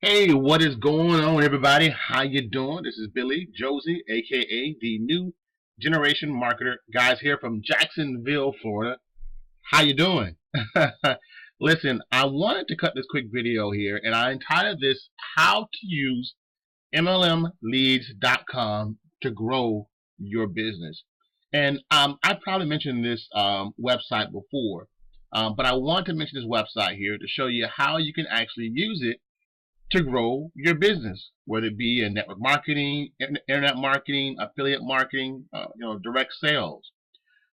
Hey, what is going on, everybody? How you doing? This is Billy Josie, aka the New Generation Marketer. Guys here from Jacksonville, Florida. How you doing? Listen, I wanted to cut this quick video here, and I entitled this "How to Use MLMleads.com to Grow Your Business." And I probably mentioned this website before, but I want to mention this website here to show you how you can actually use it to grow your business, whether it be in network marketing, internet marketing, affiliate marketing, direct sales.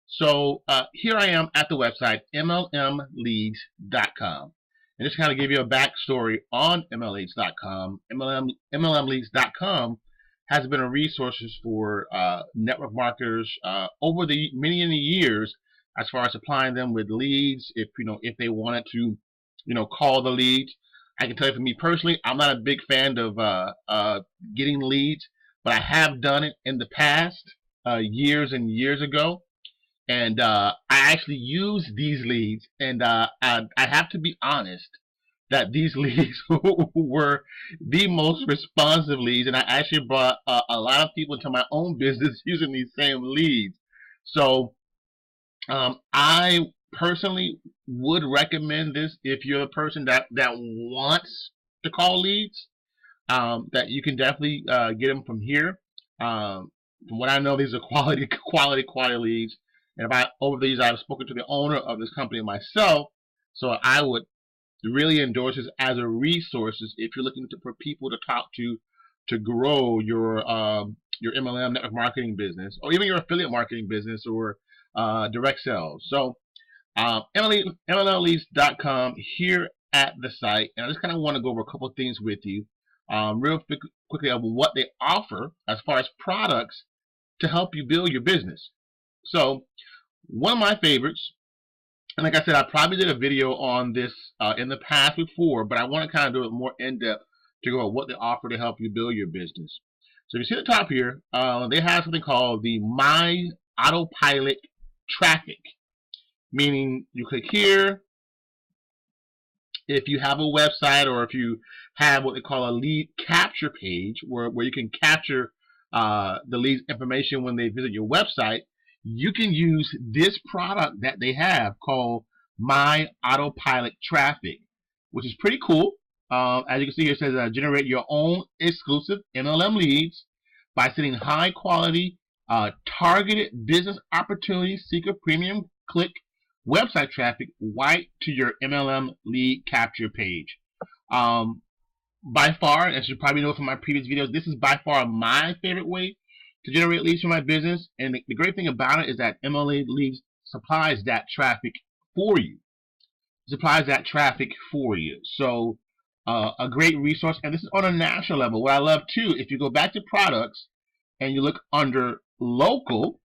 So here I am at the website MLMleads.com. And just kind of give you a backstory on MLMleads.com. MLMleads.com has been a resource for network marketers over the many years, as far as supplying them with leads. If they wanted to, call the leads. I can tell you, for me personally, I'm not a big fan of getting leads, but I have done it in the past, years and years ago. And I actually use these leads, and I have to be honest that these leads were the most responsive leads, and I actually brought a lot of people into my own business using these same leads. So I personally would recommend this if you're a person that wants to call leads. That you can definitely get them from here. From what I know, these are quality leads. And over these, I've spoken to the owner of this company myself, so I would really endorse this as a resource if you're looking for people to talk to grow your MLM network marketing business, or even your affiliate marketing business, or direct sales. So MLMleads.com here at the site, and I just kind of want to go over a couple of things with you real quickly of what they offer as far as products to help you build your business. So one of my favorites, and like I said, I probably did a video on this in the past before, but I want to kind of do it more in depth to go over what they offer to help you build your business. So if you see at the top here, they have something called the My Autopilot Traffic, meaning you click here if you have a website, or if you have what they call a lead capture page, where you can capture the lead's information when they visit your website. You can use this product that they have called My Autopilot Traffic, which is pretty cool. As you can see here, it says generate your own exclusive MLM leads by sending high quality targeted business opportunity seeker premium click website traffic right to your MLM lead capture page. By far, as you probably know from my previous videos, this is by far my favorite way to generate leads for my business. And the great thing about it is that MLM Leads supplies that traffic for you. So a great resource, and this is on a national level. What I love too, if you go back to products and you look under local,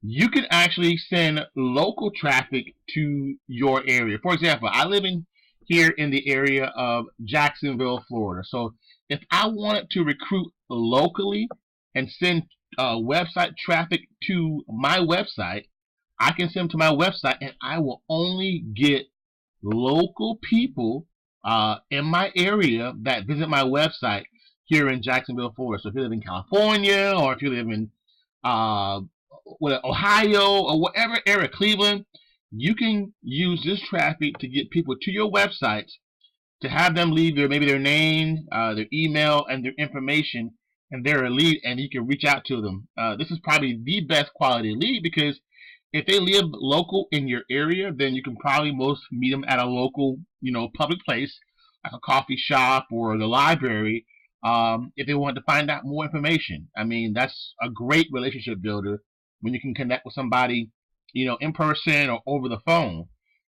you can actually send local traffic to your area. For example, I live here in the area of Jacksonville, Florida. So if I wanted to recruit locally and send website traffic to my website, I can send them to my website, and I will only get local people in my area that visit my website here in Jacksonville, Florida. So if you live in California, or if you live in Ohio, or whatever area, Cleveland, you can use this traffic to get people to your websites, to have them leave maybe their name, their email, and their information, and they're a lead, and you can reach out to them. This is probably the best quality lead, because if they live local in your area, then you can probably most meet them at a local, public place, like a coffee shop or the library, if they want to find out more information. I mean, that's a great relationship builder when you can connect with somebody, in person or over the phone.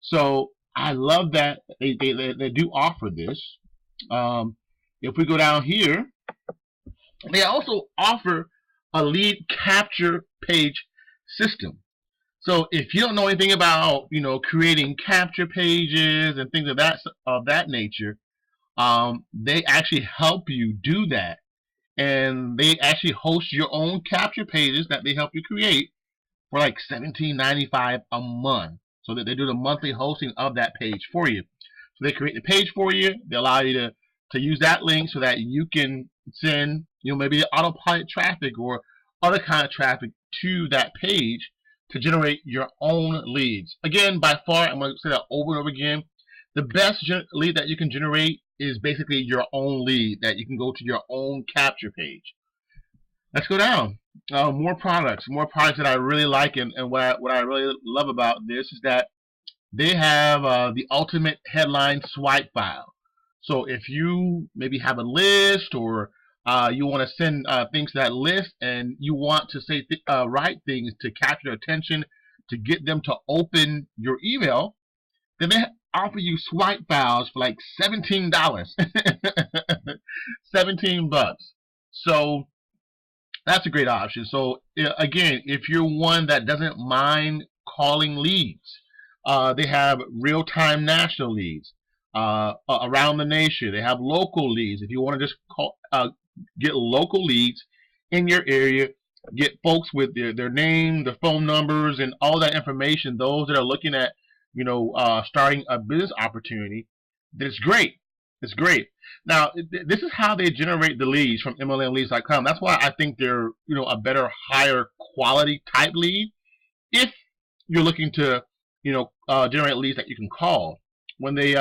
So I love that they do offer this. If we go down here, they also offer a lead capture page system. So if you don't know anything about, creating capture pages and things of that nature, they actually help you do that. And they actually host your own capture pages that they help you create for like $17.95 a month. So that they do the monthly hosting of that page for you. So they create the page for you. They allow you to use that link so that you can send, maybe the autopilot traffic or other kind of traffic to that page to generate your own leads. Again, by far, I'm going to say that over and over again, the best lead that you can generate is basically your own lead that you can go to your own capture page. Let's go down. More products that I really like, and what I really love about this is that they have the ultimate headline swipe file. So if you maybe have a list, or you want to send things to that list, and you want to say write things to capture their attention, to get them to open your email, then they offer you swipe files for like $17. $17. So that's a great option. So again, if you're one that doesn't mind calling leads, they have real-time national leads around the nation. They have local leads. If you want to just get local leads in your area, get folks with their name, their phone numbers, and all that information, those that are looking at starting a business opportunity, that's great. It's great. Now, this is how they generate the leads from MLMleads.com. That's why I think they're a better, higher quality type lead if you're looking to generate leads that you can call. When they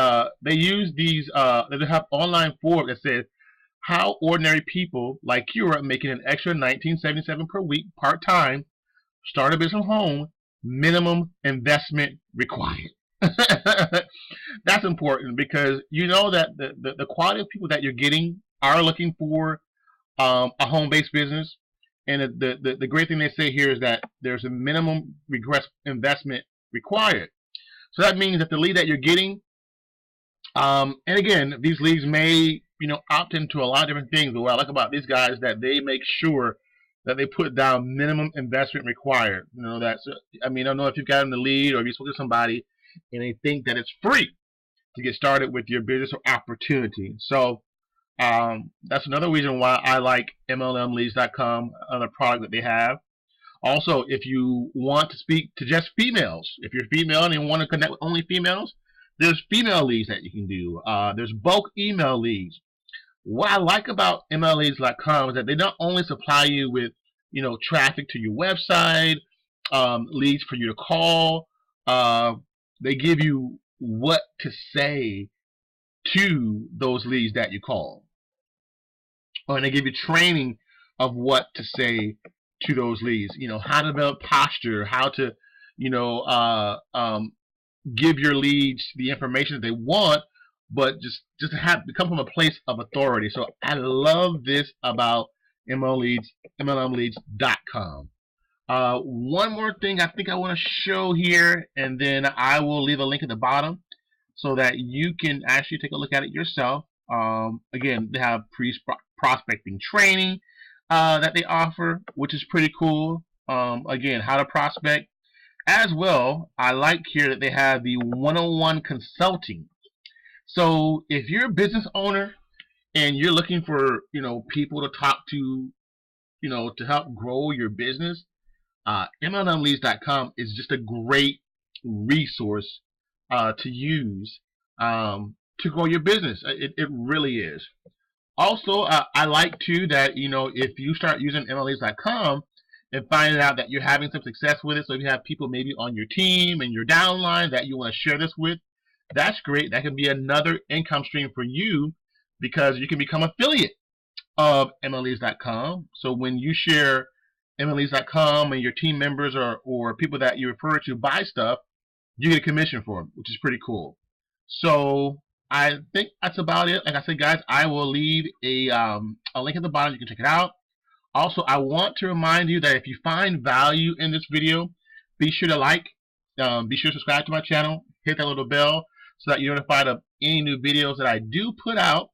use these, they have online form that says how ordinary people like you are making an extra $19.77 per week part-time, start a business from home, minimum investment required. That's important, because you know that the quality of people that you're getting are looking for a home-based business, and the great thing they say here is that there's a minimum investment required. So that means that the lead that you're getting, and again, these leads may opt into a lot of different things, but what I like about these guys is that they make sure that they put down minimum investment required. That's, I don't know if you've gotten the lead or if you spoke to somebody and they think that it's free to get started with your business or opportunity. So that's another reason why I like MLMleads.com, another product that they have. Also, if you want to speak to just females, if you're female and you want to connect with only females, there's female leads that you can do. There's bulk email leads. What I like about MLMleads.com is that they not only supply you with traffic to your website, leads for you to call, they give you what to say to those leads that you call. And they give you training of what to say to those leads. How to develop posture, how to, give your leads the information that they want, but just to come from a place of authority. So I love this about MLMleads.com. One more thing I think I want to show here, and then I will leave a link at the bottom so that you can actually take a look at it yourself. Again, they have prospecting training that they offer, which is pretty cool. Again, how to prospect. As well, I like here that they have the one-on-one consulting. So if you're a business owner and you're looking for people to talk to, to help grow your business, MLMleads.com is just a great resource to use to grow your business. It really is. Also, I like too that if you start using MLMleads.com and finding out that you're having some success with it, so if you have people maybe on your team and your downline that you want to share this with, that's great. That can be another income stream for you, because you can become affiliate of MLMleads.com. So when you share MLMleads.com and your team members or people that you refer to buy stuff, you get a commission for them, which is pretty cool. So I think that's about it. Like I said, guys, I will leave a link at the bottom. You can check it out. Also, I want to remind you that if you find value in this video, be sure to like, be sure to subscribe to my channel, hit that little bell so that you're notified of any new videos that I do put out.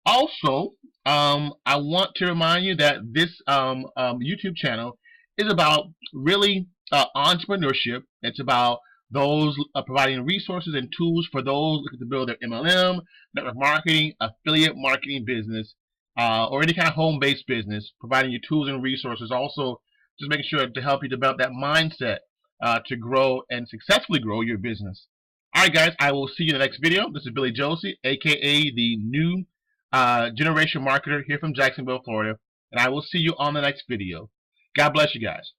Also, I want to remind you that this YouTube channel is about really entrepreneurship. It's about those providing resources and tools for those looking to build their MLM, network marketing, affiliate marketing business, or any kind of home-based business, providing you tools and resources. Also, just making sure to help you develop that mindset to grow and successfully grow your business. Alright guys, I will see you in the next video. This is Billy Josie, aka the new generation marketer here from Jacksonville, Florida. And I will see you on the next video. God bless you guys.